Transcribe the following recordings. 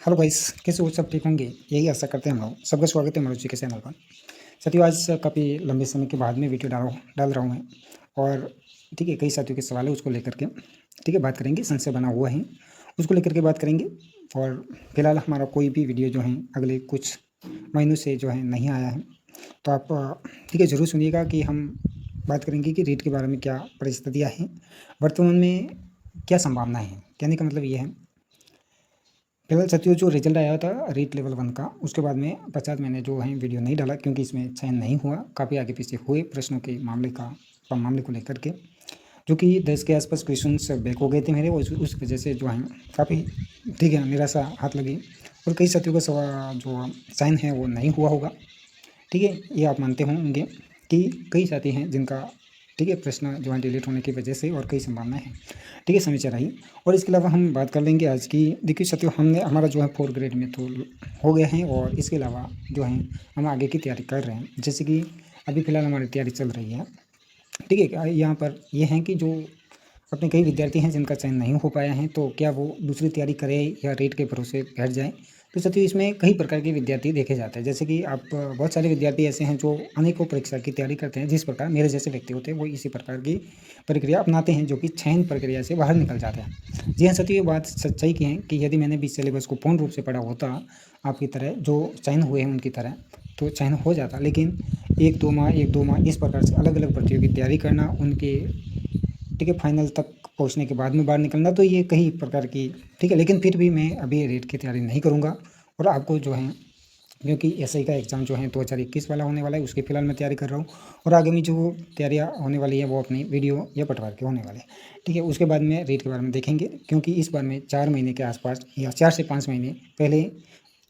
Hello guys, कैसे हो? सब ठीक होंगे, यही आशा करते हैं हम लोग। सबका स्वागत है मनोज जी के चैनल पर। साथियों, आज काफ़ी लंबे समय के बाद में वीडियो डाल रहा हूँ मैं। और ठीक है, कई साथियों के सवाल है उसको लेकर के ठीक है बात करेंगे। संशय बना हुआ है, उसको लेकर के बात करेंगे। और फिलहाल हमारा कोई भी वीडियो जो है अगले कुछ महीनों से जो है नहीं आया है, तो आप ठीक है ज़रूर सुनिएगा कि हम बात करेंगे कि रेट के बारे में क्या परिस्थितियाँ हैं, वर्तमान में क्या संभावनाएँ हैं। कहने का मतलब ये है, फिलहाल साथियों जो रिजल्ट आया था रीट लेवल 1 का, उसके बाद में 50 मैंने जो है वीडियो नहीं डाला क्योंकि इसमें चयन नहीं हुआ। काफ़ी आगे पीछे हुए प्रश्नों के मामले को लेकर के, जो कि 10 के आसपास क्वेश्चंस बैक हो गए थे मेरे। उस वजह से जो है काफ़ी ठीक है निराशा हाथ लगी। और कई साथियों का सवाल जो चयन है वो नहीं हुआ होगा। ठीक है, ये आप मानते होंगे कि कई साथी हैं जिनका ठीक है प्रश्न जो है डिलीट होने की वजह से, और कई संभावनाएं हैं ठीक है समय रही। और इसके अलावा हम बात कर लेंगे आज की। देखिए साथियों, हमारा जो है 4 ग्रेड में तो हो गया है, और इसके अलावा जो है हम आगे की तैयारी कर रहे हैं। जैसे कि अभी फ़िलहाल हमारी तैयारी चल रही है ठीक है। यहाँ पर ये हैं कि जो अपने कई विद्यार्थी हैं जिनका चयन नहीं हो पाया है, तो क्या वो दूसरी तैयारी करें या रेट के भरोसे बैठ जाएँ। तो साथियों, इसमें कई प्रकार के विद्यार्थी देखे जाते हैं। जैसे कि आप बहुत सारे विद्यार्थी ऐसे हैं जो अनेकों परीक्षा की तैयारी करते हैं। जिस प्रकार मेरे जैसे व्यक्ति होते हैं वो इसी प्रकार की प्रक्रिया अपनाते हैं, जो कि चयन प्रक्रिया से बाहर निकल जाते हैं। जी हाँ साथियों, ये बात सच्चाई की है कि यदि मैंने भी सिलेबस को पूर्ण रूप से पढ़ा होता आपकी तरह, जो चयन हुए हैं उनकी तरह, तो चयन हो जाता। लेकिन 1-2 माह इस प्रकार से अलग अलग भर्तियों की तैयारी करना, उनके ठीक है फाइनल तक पहुंचने के बाद में बाहर निकलना, तो ये कई प्रकार की ठीक है। लेकिन फिर भी मैं अभी रेट की तैयारी नहीं करूँगा। और आपको जो है, क्योंकि एसआई का एग्ज़ाम जो है 2021 वाला होने वाला है, उसकी फ़िलहाल मैं तैयारी कर रहा हूँ। और आगे में जो तैयारियाँ होने वाली है वो अपनी वीडियो या पटवार के होने वाले हैं ठीक है। उसके बाद में रेट के बारे में देखेंगे, क्योंकि इस बार मैं 4 महीने के आसपास या 4 से 5 महीने पहले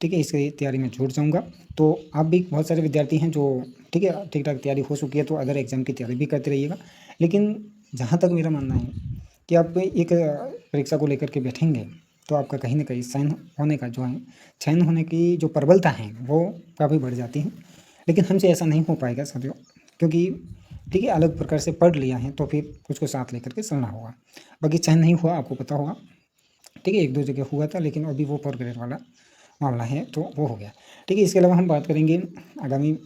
ठीक है इसकी तैयारी में जुट जाऊँगा। तो आप भी बहुत सारे विद्यार्थी हैं जो ठीक है ठीक ठाक तैयारी हो चुकी है, तो अदर एग्ज़ाम की तैयारी भी करते रहिएगा। लेकिन जहाँ तक मेरा मानना है कि आप एक परीक्षा को लेकर के बैठेंगे, तो आपका कहीं न कहीं चयन होने की जो प्रबलता है वो काफ़ी बढ़ जाती है। लेकिन हमसे ऐसा नहीं हो पाएगा साथियों, क्योंकि ठीक है अलग प्रकार से पढ़ लिया है, तो फिर उसको साथ लेकर के चलना होगा। बाकी चयन नहीं हुआ, आपको पता होगा ठीक है, 1-2 जगह हुआ था, लेकिन अभी वो 4 ग्रेड वाला मामला है तो वो हो गया ठीक है। इसके अलावा हम बात करेंगे आगामी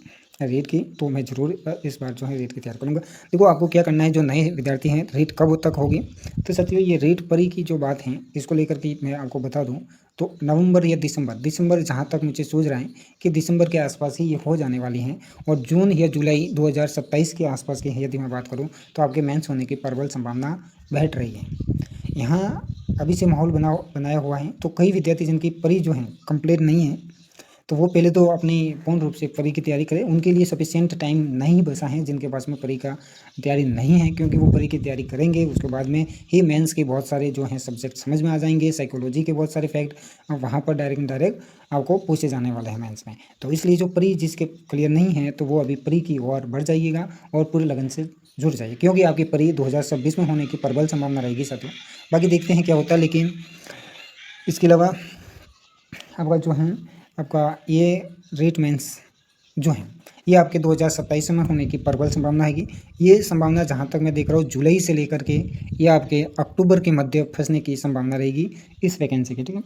रेट की, तो मैं ज़रूर इस बार जो है रेट की तैयारी करूँगा। देखो आपको क्या करना है, जो नए विद्यार्थी हैं, रेट कब तक होगी। तो साथियों, ये रेट परी की जो बात है इसको लेकर के मैं आपको बता दूं, तो नवंबर या दिसंबर जहां तक मुझे सूझ रहा है कि दिसंबर के आसपास ही ये हो जाने वाली हैं। और जून या जुलाई 2027 के आसपास की यदि मैं बात करूँ, तो आपके मेंस होने की प्रबल संभावना बैठ रही है। यहाँ अभी से माहौल बनाया हुआ है, तो कई विद्यार्थी जिनकी परी जो है कंप्लीट नहीं है, तो वो पहले तो अपनी पूर्ण रूप से परी की तैयारी करें। उनके लिए सफिशिएंट टाइम नहीं बचा है, जिनके पास में परी का तैयारी नहीं है, क्योंकि वो परी की तैयारी करेंगे उसके बाद में ही मेंस के बहुत सारे जो हैं सब्जेक्ट समझ में आ जाएंगे। साइकोलॉजी के बहुत सारे फैक्ट वहाँ पर डायरेक्ट आपको पूछे जाने वाले हैं मेंस में। तो इसलिए जो परी जिसके क्लियर नहीं है, तो वो अभी परी की ओर बढ़ जाइएगा और पूरे लगन से जुड़ जाइए, क्योंकि आपकी परी 2026 में होने की प्रबल संभावना रहेगी साथियों। बाकी देखते हैं क्या होता है। लेकिन इसके अलावा आपका जो है आपका ये रेट मेंस जो है ये आपके 2027 में होने की प्रबल संभावना है। ये संभावना जहाँ तक मैं देख रहा हूँ जुलाई से लेकर के ये आपके अक्टूबर के मध्य फंसने की संभावना रहेगी इस वैकेंसी की ठीक है।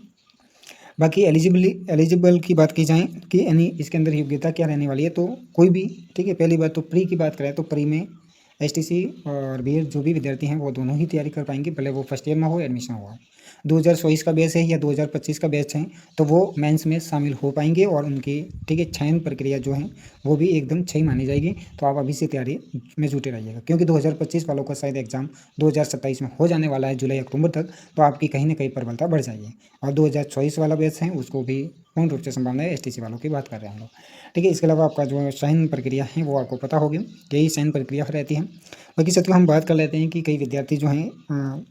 बाकी एलिजिबल की बात की जाए कि यानी इसके अंदर योग्यता क्या रहने वाली है, तो कोई भी ठीक है। पहली बात तो प्री की बात करें तो प्री में एसटीसी और बीएड जो भी विद्यार्थी हैं वो दोनों ही तैयारी कर पाएंगे, भले वो फर्स्ट ईयर में हो एडमिशन हुआ। 2024 का बैच है या 2025 का बैच है, तो वो मेंस में शामिल हो पाएंगे और उनकी ठीक है चयन प्रक्रिया जो है वो भी एकदम सही मानी जाएगी। तो आप अभी से तैयारी में जुटे रहिएगा, क्योंकि 2025 वालों का शायद एग्जाम 2027 में हो जाने वाला है जुलाई अक्टूबर तक, तो आपकी कहीं ना कहीं प्रबलता बढ़ जाएगी। और 2024 वाला बैच है उसको भी पूर्ण रूप से संभावना है। एसटीसी वालों की बात कर रहे हैं हम लोग ठीक है। इसके अलावा आपका जो चयन प्रक्रिया है वो आपको पता होगी, यही चयन प्रक्रिया रहती है। बाकी साथियों, हम बात कर लेते हैं कि कई विद्यार्थी जो हैं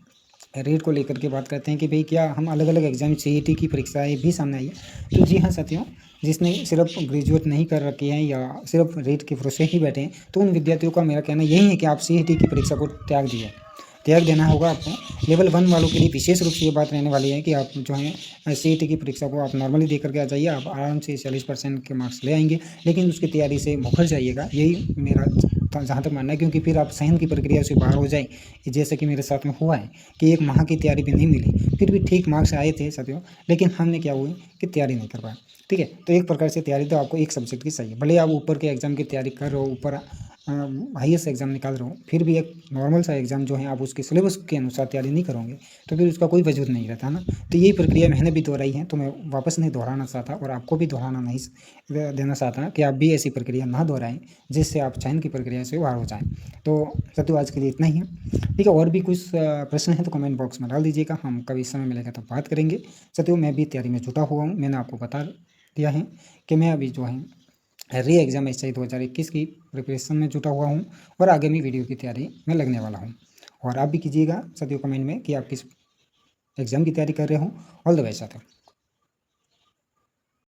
रेट को लेकर के बात करते हैं कि भाई क्या हम अलग अलग एग्जाम सीईटी की परीक्षाएं भी सामने आई है। तो जी हाँ साथियों, जिसने सिर्फ ग्रेजुएट नहीं कर रखी है या सिर्फ रेट के भरोसे ही बैठे हैं, तो उन विद्यार्थियों का मेरा कहना यही है कि आप सीईटी की परीक्षा को त्याग देना होगा आपको। लेवल 1 वालों के लिए विशेष रूप से ये बात रहने वाली है कि आप जो है सीईटी की परीक्षा को आप नॉर्मली दे करके आ जाइए, आप आराम से 40% के मार्क्स ले आएंगे। लेकिन उसकी तैयारी से मुखर जाइएगा, यही मेरा जहाँ तक मानना है, क्योंकि फिर आप सहन की प्रक्रिया से बाहर हो जाए, जैसे कि मेरे साथ में हुआ है कि 1 माह की तैयारी भी नहीं मिली, फिर भी ठीक मार्क्स आए थे साथियों, लेकिन हमने क्या हुए कि तैयारी नहीं कर पाए। ठीक है, तो एक प्रकार से तैयारी तो आपको एक सब्जेक्ट की चाहिए, भले आप ऊपर के एग्जाम की तैयारी कर रहे हो, ऊपर हाईएस्ट एग्जाम निकाल रहे हो, फिर भी एक नॉर्मल सा एग्जाम जो है आप उसके सिलेबस के अनुसार तैयारी नहीं करोगे तो फिर उसका कोई वजूद नहीं रहता ना। तो यही प्रक्रिया मैंने भी दोहराई है, तो मैं वापस नहीं दोहराना चाहता और आपको भी दोहराना नहीं देना चाहता कि आप भी ऐसी प्रक्रिया ना दोहराएं जिससे आप चयन की प्रक्रिया से बाहर हो जाएं। तो साथियों आज के लिए इतना ही है। ठीक है, और भी कुछ प्रश्न है तो कमेंट बॉक्स में डाल दीजिएगा, हम कभी समय मिलेगा तो बात करेंगे। साथियों मैं भी तैयारी में जुटा हुआ हूँ, मैंने आपको बता दिया है कि मैं अभी जो है री एग्जाम एसआई 2021 की प्रिपरेशन में जुटा हुआ हूँ और आगामी वीडियो की तैयारी में लगने वाला हूँ। और आप भी कीजिएगा साथियों कमेंट में कि आप किस एग्ज़ाम की तैयारी कर रहे हो। ऑल द बेस्ट साथियों।